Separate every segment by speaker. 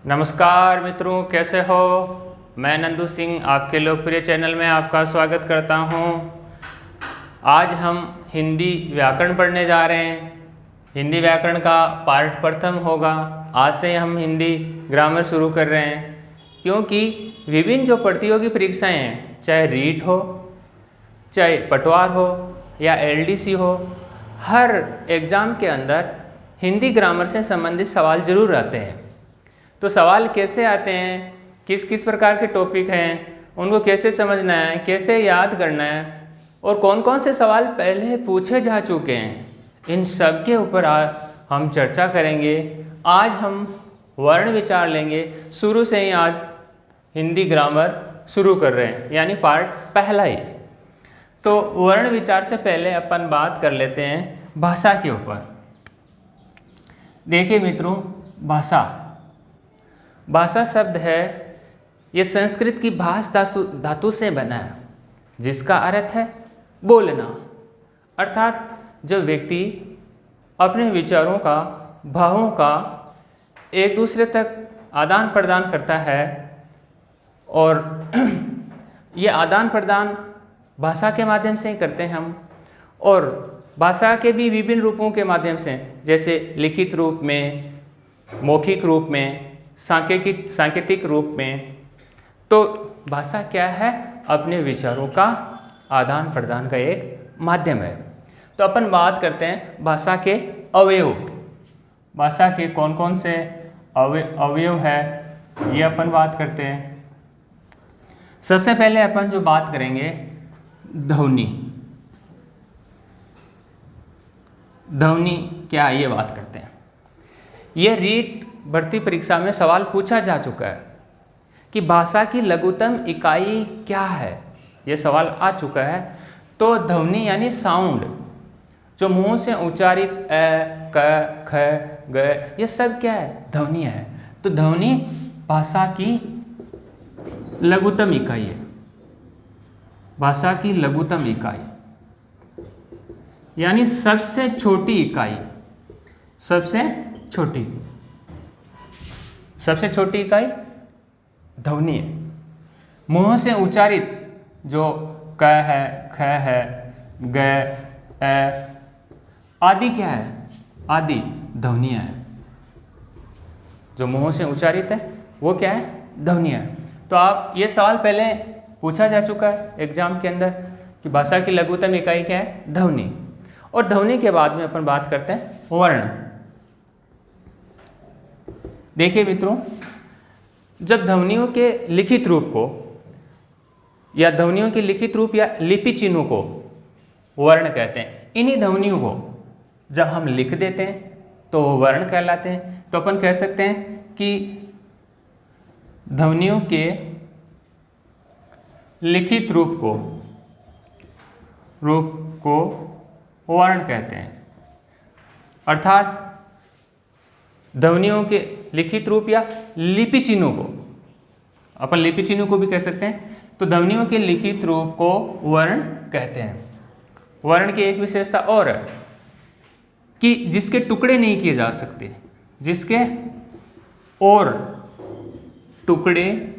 Speaker 1: नमस्कार मित्रों, कैसे हो। मैं नंदू सिंह आपके लोकप्रिय चैनल में आपका स्वागत करता हूं। आज हम हिंदी व्याकरण पढ़ने जा रहे हैं। हिंदी व्याकरण का पार्ट प्रथम होगा। आज से हम हिंदी ग्रामर शुरू कर रहे हैं, क्योंकि विभिन्न जो प्रतियोगी परीक्षाएं हैं, चाहे रीट हो, चाहे पटवार हो या एलडीसी हो, हर एग्ज़ाम के अंदर हिंदी ग्रामर से संबंधित सवाल जरूर आते हैं। तो सवाल कैसे आते हैं, किस किस प्रकार के टॉपिक हैं, उनको कैसे समझना है, कैसे याद करना है और कौन कौन से सवाल पहले पूछे जा चुके हैं, इन सब के ऊपर हम चर्चा करेंगे। आज हम वर्ण विचार लेंगे। शुरू से ही आज हिंदी ग्रामर शुरू कर रहे हैं, यानी पार्ट पहला ही। तो वर्ण विचार से पहले अपन बात कर लेते हैं भाषा के ऊपर। देखिए मित्रों, भाषा शब्द है, ये संस्कृत की भाष धातु से बना है, जिसका अर्थ है बोलना। अर्थात जब व्यक्ति अपने विचारों का, भावों का एक दूसरे तक आदान प्रदान करता है, और ये आदान प्रदान भाषा के माध्यम से ही करते हैं हम, और भाषा के भी विभिन्न रूपों के माध्यम से, जैसे लिखित रूप में, मौखिक रूप में, सांकेतिक रूप में। तो भाषा क्या है? अपने विचारों का आदान प्रदान का एक माध्यम है। तो अपन बात करते हैं भाषा के अवयव। भाषा के कौन कौन से अवयव है, ये अपन बात करते हैं। सबसे पहले अपन जो बात करेंगे, ध्वनि। ध्वनि क्या है, ये बात करते हैं। ये रीट भर्ती परीक्षा में सवाल पूछा जा चुका है कि भाषा की लघुतम इकाई क्या है, ये सवाल आ चुका है। तो ध्वनि यानी साउंड, जो मुंह से उच्चारित अ, क, ख, ग, ये सब क्या है? ध्वनि है। तो ध्वनि भाषा की लघुतम इकाई है। भाषा की लघुतम इकाई यानी सबसे छोटी इकाई। सबसे छोटी इकाई ध्वनि है। मुंह से उच्चारित जो क है, ख है, ग, अ आदि क्या है? आदि ध्वनियाँ है। जो मुंह से उच्चारित है वो क्या है? ध्वनियाँ है। तो आप ये सवाल पहले पूछा जा चुका है एग्जाम के अंदर कि भाषा की लघुतम इकाई क्या है? ध्वनि। और ध्वनि के बाद में अपन बात करते हैं वर्ण। देखिए मित्रों, जब ध्वनियों के लिखित रूप को या ध्वनियों के लिखित रूप या लिपि चिन्हों को वर्ण कहते हैं। इन्हीं ध्वनियों को जब हम लिख देते हैं तो वर्ण कहलाते हैं। तो अपन कह सकते हैं कि ध्वनियों के लिखित रूप को वर्ण कहते हैं। अर्थात ध्वनियों के लिखित रूप या लिपि चिन्हों को, अपन लिपि चिन्हों को भी कह सकते हैं। तो ध्वनियों के लिखित रूप को वर्ण कहते हैं। वर्ण की एक विशेषता और है कि जिसके टुकड़े नहीं किए जा सकते, जिसके और टुकड़े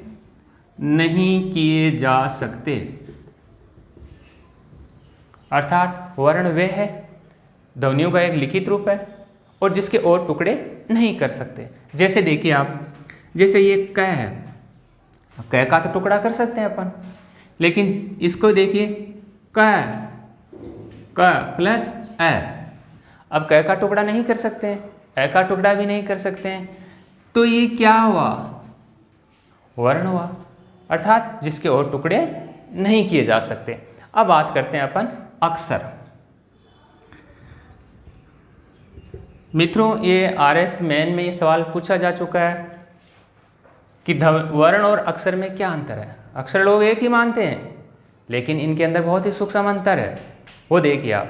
Speaker 1: नहीं किए जा सकते। अर्थात वर्ण वे है, ध्वनियों का एक लिखित रूप है और जिसके और टुकड़े नहीं कर सकते। जैसे देखिए आप, जैसे ये क है, क का तो टुकड़ा कर सकते हैं अपन, लेकिन इसको देखिए क प्लस अ। अब क का टुकड़ा नहीं कर सकते हैं, अ का टुकड़ा भी नहीं कर सकते हैं। तो ये क्या हुआ? वर्ण हुआ। अर्थात जिसके और टुकड़े नहीं किए जा सकते। अब बात करते हैं अपन अक्षर। मित्रों, ये RS मेन में ये सवाल पूछा जा चुका है कि वर्ण और अक्षर में क्या अंतर है। अक्षर लोग एक ही मानते हैं, लेकिन इनके अंदर बहुत ही सूक्ष्म अंतर है। वो देखिए आप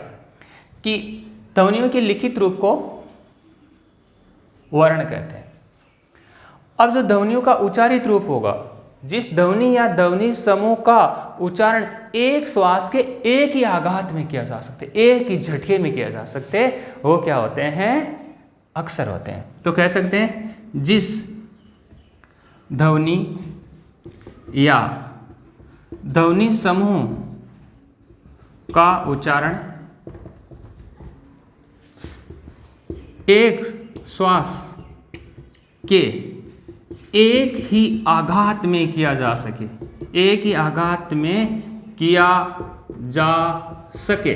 Speaker 1: कि ध्वनियों के लिखित रूप को वर्ण कहते हैं। अब जो ध्वनियों का उच्चारित रूप होगा, जिस ध्वनि या ध्वनि समूह का उच्चारण एक श्वास के एक ही आघात में किया जा सकते, एक ही झटके में किया जा सकते, वो क्या होते हैं? अक्षर होते हैं। तो कह सकते हैं जिस ध्वनि या ध्वनि समूह का उच्चारण एक श्वास के एक ही आघात में किया जा सके, एक ही आघात में किया जा सके।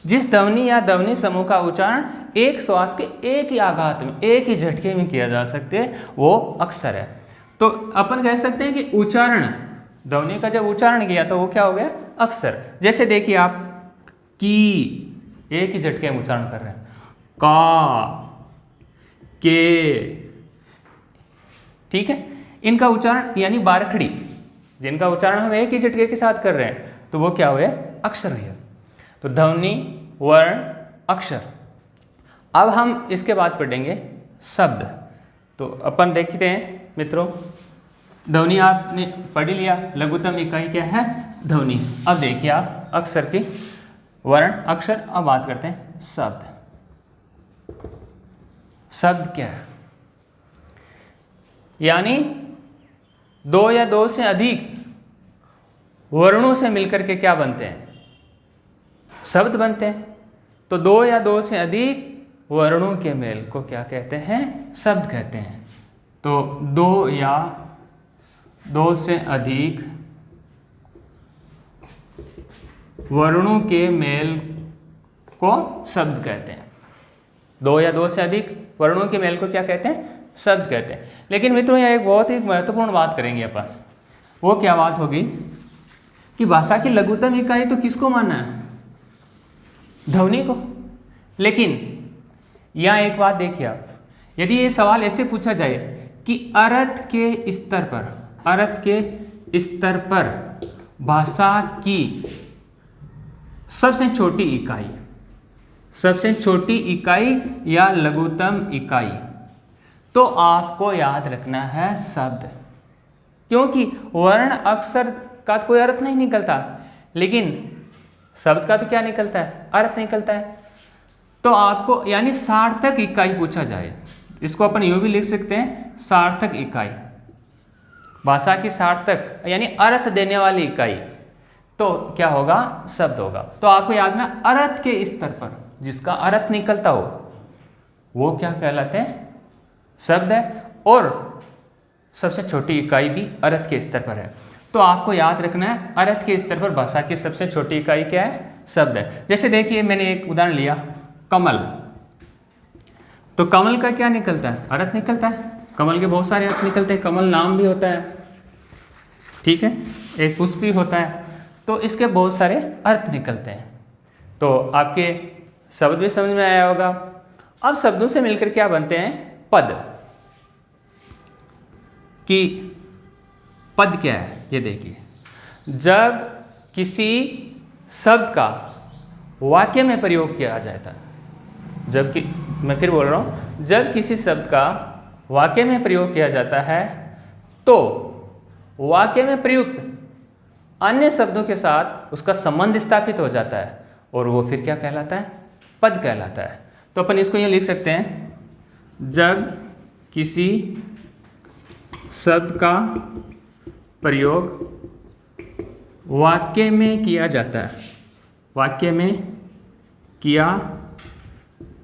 Speaker 1: जिस ध्वनि या ध्वनि समूह का उच्चारण एक श्वास के एक ही आघात में, एक ही झटके में किया जा सकते हैं, वो अक्षर है। तो अपन कह सकते हैं कि उच्चारण, ध्वनि का जब उच्चारण किया तो वो क्या हो गया, अक्षर। जैसे देखिए आप, की एक ही झटके में उच्चारण कर रहे हैं, का, के, ठीक है। इनका उच्चारण यानी बारखड़ी, जिनका उच्चारण हम एक ही झटके के साथ कर रहे हैं, तो वो क्या हुए, अक्षर हुए। तो ध्वनि, वर्ण, अक्षर। अब हम इसके बाद पढ़ेंगे शब्द। तो अपन देखते हैं मित्रों, ध्वनि आपने पढ़ लिया, लघुत्तम इकाई क्या है, ध्वनि। अब देखिए आप अक्षर की, वर्ण, अक्षर। अब बात करते हैं शब्द। शब्द क्या है, यानी दो या दो से अधिक वर्णों से मिलकर के क्या बनते हैं, शब्द बनते हैं। तो दो या दो से अधिक वर्णों के मेल को क्या कहते हैं, शब्द कहते हैं। तो दो या दो से अधिक वर्णों के मेल को शब्द कहते हैं। दो या दो से अधिक वर्णों के मेल को क्या कहते हैं, शब्द कहते हैं। लेकिन मित्रों यहाँ एक बहुत ही महत्वपूर्ण बात करेंगे अपन। वो क्या बात होगी कि भाषा की लघुत्तम इकाई तो किसको मानना है, ध्वनि को। लेकिन यहाँ एक बात देखिए आप, यदि ये सवाल ऐसे पूछा जाए कि अर्थ के स्तर पर, अर्थ के स्तर पर भाषा की सबसे छोटी इकाई, सबसे छोटी इकाई या लघुत्तम इकाई, तो आपको याद रखना है शब्द। क्योंकि वर्ण अक्षर का कोई अर्थ नहीं निकलता, लेकिन शब्द का तो क्या निकलता है, अर्थ निकलता है। तो आपको यानी सार्थक इकाई पूछा जाए, इसको अपन यूं भी लिख सकते हैं, सार्थक इकाई, भाषा की सार्थक यानी अर्थ देने वाली इकाई, तो क्या होगा, शब्द होगा। तो आपको याद ना, अर्थ के स्तर पर जिसका अर्थ निकलता हो वो क्या कहलाते हैं, शब्द है। और सबसे छोटी इकाई भी अर्थ के स्तर पर है। तो आपको याद रखना है, अर्थ के स्तर पर भाषा की सबसे छोटी इकाई क्या है, शब्द है। जैसे देखिए मैंने एक उदाहरण लिया, कमल। तो कमल का क्या निकलता है, अर्थ निकलता है। कमल के बहुत सारे अर्थ निकलते हैं, कमल नाम भी होता है, ठीक है, एक पुष्प भी होता है, तो इसके बहुत सारे अर्थ निकलते हैं। तो आपके शब्द भी समझ में आया होगा। अब शब्दों से मिलकर क्या बनते हैं, पद। कि पद क्या है, ये देखिए, जब किसी शब्द का वाक्य में प्रयोग किया जाता है, जबकि मैं फिर बोल रहा हूँ, जब किसी शब्द का वाक्य में प्रयोग किया जाता है तो वाक्य में प्रयुक्त अन्य शब्दों के साथ उसका संबंध स्थापित हो जाता है, और वो फिर क्या कहलाता है, पद कहलाता है। तो अपन इसको यूँ लिख सकते हैं, जब किसी शब्द का प्रयोग वाक्य में किया जाता है, वाक्य में किया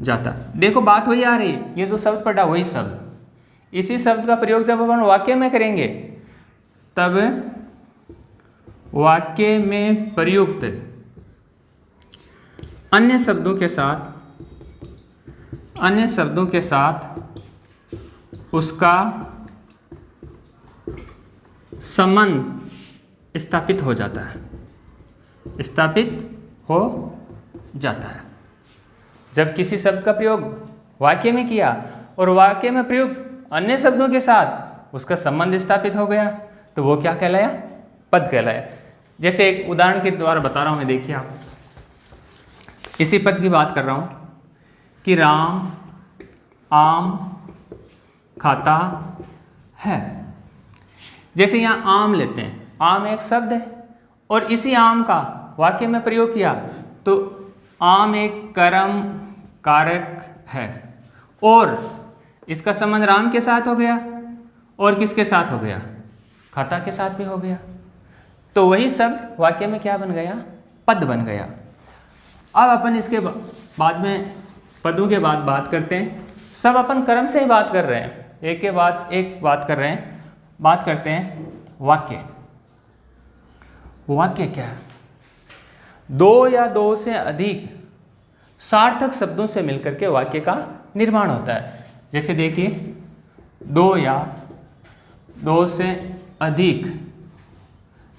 Speaker 1: जाता है। देखो बात वही आ रही, ये जो शब्द पढ़ा वही शब्द, इसी शब्द का प्रयोग जब अपन वाक्य में करेंगे तब वाक्य में प्रयुक्त अन्य शब्दों के साथ उसका संबंध स्थापित हो जाता है, स्थापित हो जाता है। जब किसी शब्द का प्रयोग वाक्य में किया और वाक्य में प्रयुक्त अन्य शब्दों के साथ उसका संबंध स्थापित हो गया, तो वो क्या कहलाया, पद कहलाया। जैसे एक उदाहरण के द्वारा बता रहा हूँ मैं, देखिए आप, इसी पद की बात कर रहा हूँ कि राम आम खाता है। जैसे यहाँ आम लेते हैं, आम एक शब्द है और इसी आम का वाक्य में प्रयोग किया तो आम एक कर्म कारक है और इसका संबंध राम के साथ हो गया, और किसके साथ हो गया, खाता के साथ भी हो गया। तो वही शब्द वाक्य में क्या बन गया, पद बन गया। अब अपन इसके बाद में पदों के बाद बात करते हैं। सब अपन क्रम से ही बात कर रहे हैं, एक के बाद एक बात कर रहे हैं। बात करते हैं वाक्य। वाक्य क्या है, दो या दो से अधिक सार्थक शब्दों से मिलकर के वाक्य का निर्माण होता है। जैसे देखिए, दो या दो से अधिक,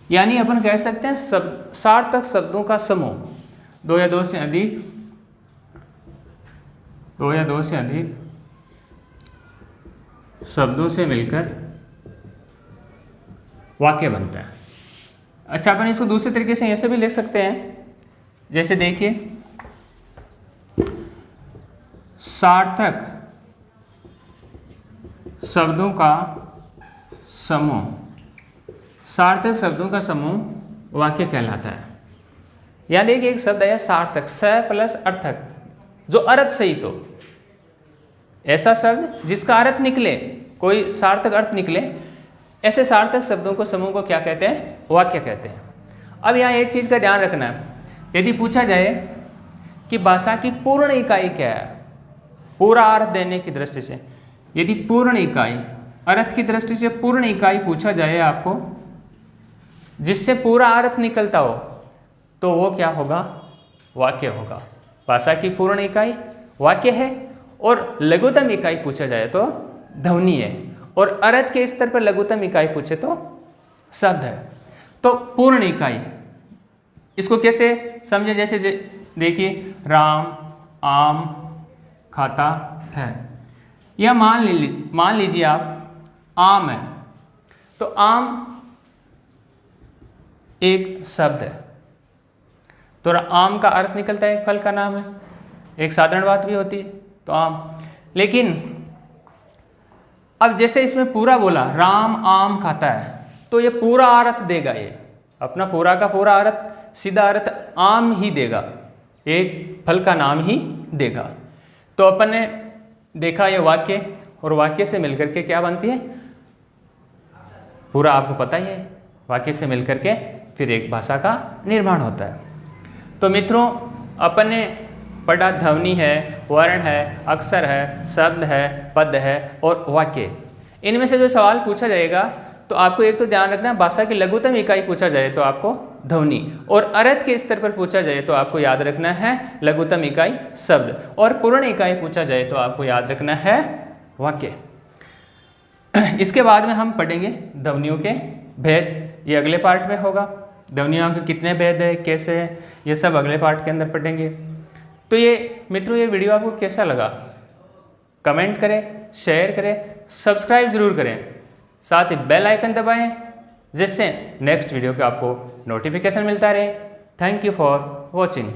Speaker 1: यानी अपन कह सकते हैं सार्थक शब्दों का समूह। दो या दो से अधिक, दो या दो से अधिक शब्दों से मिलकर वाक्य बनता है। अच्छा, अपन इसको दूसरे तरीके से ऐसे भी लिख सकते हैं। जैसे देखिए, सार्थक शब्दों का समूह, सार्थक शब्दों का समूह वाक्य कहलाता है। या देखिए, एक शब्द है सार्थक, स प्लस अर्थक, जो अर्थ सहित हो, ऐसा शब्द जिसका अर्थ निकले, कोई सार्थक अर्थ निकले, ऐसे सार्थक शब्दों को समूह को क्या कहते हैं, वाक्य कहते हैं। अब यहाँ एक चीज़ का ध्यान रखना है, यदि पूछा जाए कि भाषा की पूर्ण इकाई क्या है, पूरा अर्थ देने की दृष्टि से, यदि पूर्ण इकाई, अर्थ की दृष्टि से पूर्ण इकाई पूछा जाए आपको, जिससे पूरा अर्थ निकलता हो, तो वो क्या होगा, वाक्य होगा। भाषा की पूर्ण इकाई वाक्य है, और लघुतम इकाई पूछा जाए तो ध्वनि है, और अर्थ के स्तर पर लघुतम इकाई पूछे तो शब्द है। तो पूर्ण इकाई, इसको कैसे समझे, जैसे देखिए, राम आम खाता है, या मान लीजिए आप आम है, तो आम एक शब्द है, तो आम का अर्थ निकलता है एक फल का नाम है, एक साधारण बात भी होती है, तो आम। लेकिन अब जैसे इसमें पूरा बोला, राम आम खाता है, तो ये पूरा अर्थ देगा, ये अपना पूरा का पूरा अर्थ, सीधा अर्थ आम ही देगा, एक फल का नाम ही देगा। तो अपन ने देखा ये वाक्य, और वाक्य से मिलकर के क्या बनती है, पूरा आपको पता ही है, वाक्य से मिलकर के फिर एक भाषा का निर्माण होता है। तो मित्रों, अपन ने पढ़ा ध्वनि है, वर्ण है, अक्षर है, शब्द है, पद है और वाक्य। इनमें से जो सवाल पूछा जाएगा, तो आपको एक तो ध्यान रखना, भाषा की लघुतम इकाई पूछा जाए तो आपको ध्वनि, और अर्थ के स्तर पर पूछा जाए तो आपको याद रखना है लघुतम इकाई शब्द, और पूर्ण इकाई पूछा जाए तो आपको याद रखना है वाक्य। इसके बाद में हम पढ़ेंगे ध्वनियों के भेद, ये अगले पार्ट में होगा। ध्वनियों के कितने भेद है, कैसे है, ये सब अगले पार्ट के अंदर पढ़ेंगे। तो ये मित्रों, ये वीडियो आपको कैसा लगा, कमेंट करें, शेयर करें, सब्सक्राइब जरूर करें, साथ ही बेल आइकन दबाएं, जिससे नेक्स्ट वीडियो का आपको नोटिफिकेशन मिलता रहे। Thank you for watching.